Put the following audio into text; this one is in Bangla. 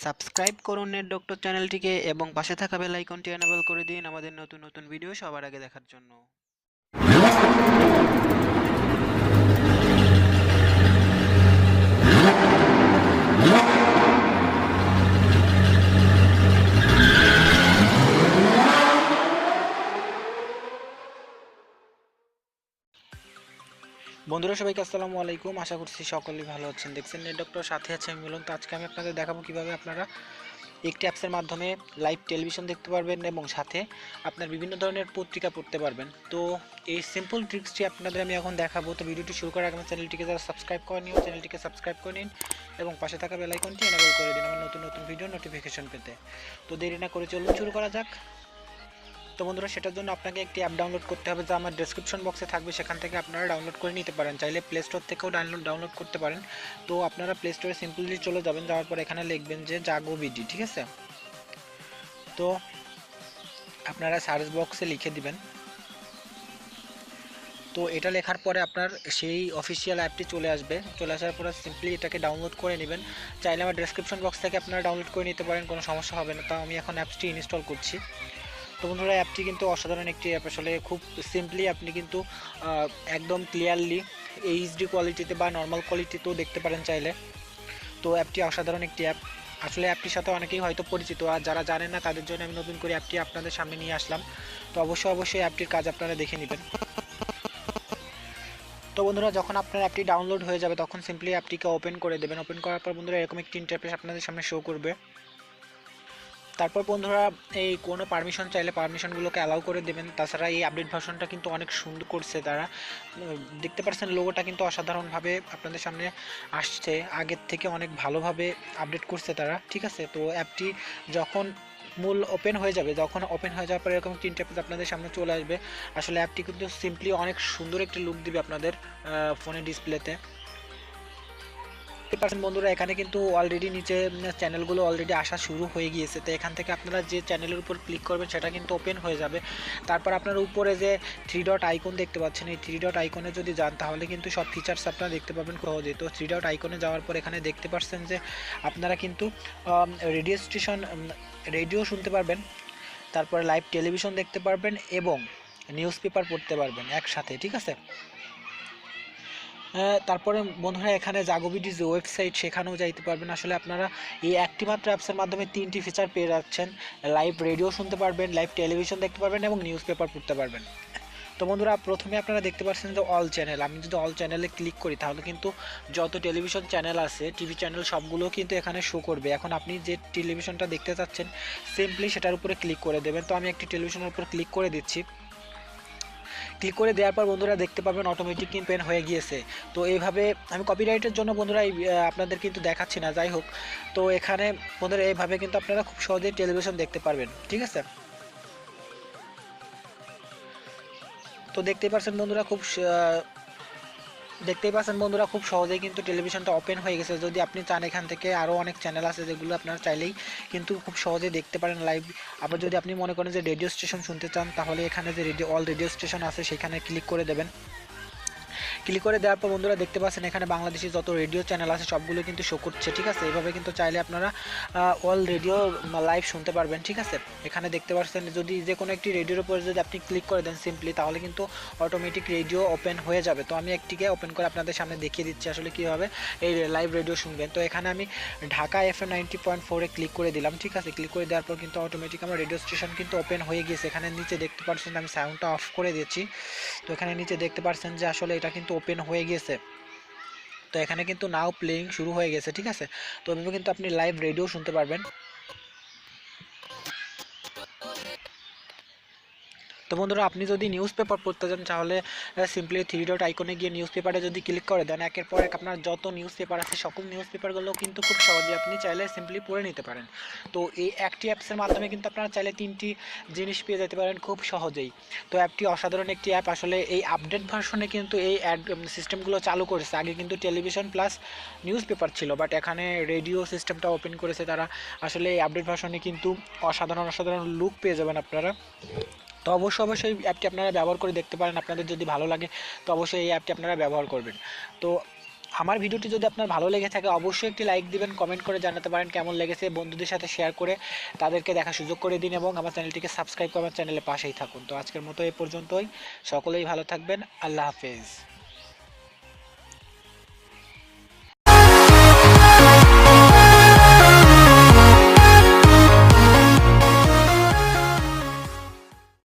সাবস্ক্রাইব করুন নেট ডক্টর চ্যানেলটিকে এবং পাশে থাকা বেল আইকনটি এনেবল করে দিন আমাদের নতুন নতুন ভিডিও সবার আগে দেখার জন্য। বন্ধুরা সবাইকে আসসালামু আলাইকুম, আশা করছি সকলেই ভালো আছেন। দেখছেন নেট ডক্টর, সাথে আছে আমি মিলন। তো আজকে আমি আপনাদের দেখাবো কিভাবে আপনারা একটি অ্যাপসের মাধ্যমে লাইভ টেলিভিশন দেখতে পারবেন এবং সাথে আপনার বিভিন্ন ধরনের পত্রিকা পড়তে পারবেন। তো এই সিম্পল ট্রিক্সটি আপনাদের আমি এখন দেখাবো। তো ভিডিওটি শুরু করার আগে আমার চ্যানেলটিকে যারা সাবস্ক্রাইব করে নিও, চ্যানেলটিকে সাবস্ক্রাইব করে নিন এবং পাশে থাকা বেল আইকনটি এনেবল করে দিন আমার নতুন নতুন ভিডিও নোটিফিকেশন পেতে। তো দেরি না করে চলুন শুরু করা যাক। তো বন্ধুরা, সেটার জন্য আপনাকে একটি অ্যাপ ডাউনলোড করতে হবে, যা আমার ডেসক্রিপশন বক্সে থাকবে, সেখান থেকে আপনারা ডাউনলোড করে নিতে পারেন। চাইলে প্লে স্টোর থেকেও ডাউনলোড করতে পারেন। তো আপনারা প্লে স্টোরে সিম্পলি চলে যাবেন, যাওয়ার পর এখানে লিখবেন যে জাগো বিডি, ঠিক আছে। তো আপনারা সার্চ বক্সে লিখে দিবেন। তো এটা লেখার পরে আপনার সেই অফিসিয়াল অ্যাপটি চলে আসবে। চলে আসার পরে সিম্পলি এটাকে ডাউনলোড করে নেবেন। চাইলে আমার ডেসক্রিপশন বক্স থেকে আপনারা ডাউনলোড করে নিতে পারেন, কোনো সমস্যা হবে না। তাও আমি এখন অ্যাপসটি ইনস্টল করছি। তো বন্ধুরা, অ্যাপটি কিন্তু অসাধারণ একটি অ্যাপ। আসলে খুব সিম্পলি আপনি কিন্তু একদম ক্লিয়ারলি এইচডি কোয়ালিটিতে বা নর্মাল কোয়ালিটিতেও দেখতে পারেন চাইলে। তো অ্যাপটি অসাধারণ একটি অ্যাপ। আসলে অ্যাপটির সাথে অনেকেই হয়তো পরিচিত, আর যারা জানেন না তাদের জন্য আমি নতুন করে অ্যাপটি আপনাদের সামনে নিয়ে আসলাম। তো অবশ্যই অ্যাপটির কাজ আপনারা দেখে নেবেন। তো বন্ধুরা, যখন আপনার অ্যাপটি ডাউনলোড হয়ে যাবে তখন সিম্পলি অ্যাপটিকে ওপেন করে দেবেন। ওপেন করার পর বন্ধুরা এরকম একটি ইন্টারফেস আপনাদের সামনে শো করবে। তারপর বন্ধুরা এই কোনো পারমিশন চাইলে পারমিশনগুলোকে অ্যালাউ করে দেবেন। তাছাড়া এই আপডেট ভার্সনটা কিন্তু অনেক সুন্দর করছে তারা। দেখতে পাচ্ছেন লোগোটা কিন্তু অসাধারণভাবে আপনাদের সামনে আসছে, আগের থেকে অনেক ভালোভাবে আপডেট করছে তারা, ঠিক আছে। তো অ্যাপটি যখন মূল ওপেন হয়ে যাবে, যখন ওপেন হয়ে যাওয়ার পরে এরকম একটি ইন্টারফেস আপনাদের সামনে চলে আসবে। আসলে অ্যাপটি কিন্তু সিম্পলি অনেক সুন্দর একটি লুক দিবে আপনাদের ফোনের ডিসপ্লেতে। বন্ধুরা, এখানে কিন্তু অলরেডি নিচে চ্যানেলগুলো অলরেডি আসা শুরু হয়ে গিয়েছে। তো এখান থেকে আপনারা যে চ্যানেলের উপর ক্লিক করবেন সেটা কিন্তু ওপেন হয়ে যাবে। তারপর আপনার উপরে যে 3 ডট আইকন দেখতে পাচ্ছেন, এই 3 ডট আইকনে যদি যান তাহলে কিন্তু সব ফিচার্স আপনারা দেখতে পাবেন সহজে। তো 3 ডট আইকনে যাওয়ার পর এখানে দেখতে পাচ্ছেন যে আপনারা কিন্তু রেডিও শুনতে পারবেন, তারপরে লাইভ টেলিভিশন দেখতে পারবেন এবং নিউজ পেপার পড়তে পারবেন একসাথে, ঠিক আছে। তারপরে বন্ধুরা এখানে জাগোবিডির যে ওয়েবসাইট সেখানেও যাইতে পারবেন। আসলে আপনারা এই একটি মাত্র অ্যাপসের মাধ্যমে 3টি ফিচার পেয়ে যাচ্ছেন। লাইভ রেডিও শুনতে পারবেন, লাইভ টেলিভিশন দেখতে পারবেন এবং নিউজ পেপার পড়তে পারবেন। তো বন্ধুরা, প্রথমে আপনারা দেখতে পাচ্ছেন যে অল চ্যানেল। আমি যদি অল চ্যানেলে ক্লিক করি তাহলে কিন্তু যত টেলিভিশন চ্যানেল আছে, টিভি চ্যানেল, সবগুলো কিন্তু এখানে শো করবে। এখন আপনি যে টেলিভিশনটা দেখতে চাচ্ছেন সিম্পলি সেটার উপরে ক্লিক করে দেবেন। তো আমি একটি টেলিভিশনের উপর ক্লিক করে দিচ্ছি। ক্লিক করে দেওয়ার পর বন্ধুরা দেখতে পাবেন অটোমেটিক কিন্তু পেন হয়ে গিয়েছে। তো এইভাবে আমি কপিরাইটের জন্য বন্ধুরা আপনাদের কিন্তু দেখাচ্ছি না, যাই হোক। তো এখানে বন্ধুরা এইভাবে কিন্তু আপনারা খুব সহজেই টেলিভিশন দেখতে পারবেন, ঠিক আছে। তো দেখতেই পাচ্ছেন বন্ধুরা খুব সহজেই কিন্তু টেলিভিশনটা ওপেন হয়ে গেছে। যদি আপনি চান এখান থেকে আরও অনেক চ্যানেল আছে যেগুলো আপনারা চাইলেই কিন্তু খুব সহজেই দেখতে পারেন লাইভ। আবার যদি আপনি মনে করেন যে রেডিও স্টেশন শুনতে চান তাহলে এখানে যে অল রেডিও স্টেশন আছে সেখানে ক্লিক করে দেবেন। ক্লিক করে দেওয়ার পর বন্ধুরা দেখতে পাচ্ছেন এখানে বাংলাদেশি যত রেডিও চ্যানেল আছে সবগুলো কিন্তু শো করছে, ঠিক আছে। এইভাবে কিন্তু চাইলে আপনারা অল রেডিও লাইভ শুনতে পারবেন, ঠিক আছে। এখানে দেখতে পাচ্ছেন যদি যে কোনো একটি রেডিওর উপর যদি আপনি ক্লিক করে দেন সিম্পলি, তাহলে কিন্তু অটোমেটিক রেডিও ওপেন হয়ে যাবে। তো আমি একটিকে ওপেন করে আপনাদের সামনে দেখিয়ে দিচ্ছি আসলে কীভাবে এই লাইভ রেডিও শুনবেন। তো এখানে আমি ঢাকা FM 90.4-এ ক্লিক করে দিলাম, ঠিক আছে। ক্লিক করে দেওয়ার পর কিন্তু অটোমেটিক আমার রেডিও স্টেশন কিন্তু ওপেন হয়ে গিয়েছে। এখানে নিচে দেখতে পাচ্ছেন আমি সাউন্ডটা অফ করে দিয়েছি। তো এখানে নিচে দেখতে পাচ্ছেন যে আসলে এটা কিন্তু ওপেন হয়ে গিয়েছে। তো এখানে কিন্তু নাও প্লেইং শুরু হয়ে গেছে, ঠিক আছে। তো এভাবে কিন্তু আপনি লাইভ রেডিও শুনতে পারবেন। তো বন্ধুরা, আপনি যদি নিউজ পেপার পড়তে চান তাহলে সিম্পলি 3 ডট আইকনে গিয়ে নিউজ পেপারে যদি ক্লিক করে দেন, একের পর এক আপনার যত নিউজ পেপার আছে সকল নিউজ পেপারগুলো কিন্তু খুব সহজে আপনি চাইলে সিম্পলি পড়ে নিতে পারেন। তো এই একটি অ্যাপসের মাধ্যমে কিন্তু আপনারা চাইলে 3টি জিনিস পেয়ে যেতে পারেন খুব সহজেই। তো অ্যাপটি অসাধারণ একটি অ্যাপ। আসলে এই আপডেট ভার্সনে কিন্তু এই সিস্টেমগুলো চালু করেছে। আগে কিন্তু টেলিভিশন প্লাস নিউজ পেপার ছিল, বাট এখানে রেডিও সিস্টেমটা ওপেন করেছে তারা। আসলে এই আপডেট ভার্সনে কিন্তু অসাধারণ লুক পেয়ে যাবেন আপনারা। তো অবশ্যই অ্যাপটি আপনারা ব্যবহার করে দেখতে পারেন। আপনাদের যদি ভালো লাগে তো অবশ্যই এই অ্যাপটি আপনারা ব্যবহার করবেন। তো আমার ভিডিওটি যদি আপনার ভালো লেগে থাকে অবশ্যই একটি লাইক দিবেন, কমেন্ট করে জানাতে পারেন কেমন লেগেছে, বন্ধুদের সাথে শেয়ার করে তাদেরকে দেখার সুযোগ করে দিন এবং আমার চ্যানেলটিকে সাবস্ক্রাইব করে আমার চ্যানেলের পাশেই থাকুন। তো আজকের মতো এ পর্যন্তই, সকলেই ভালো থাকবেন, আল্লাহ হাফেজ।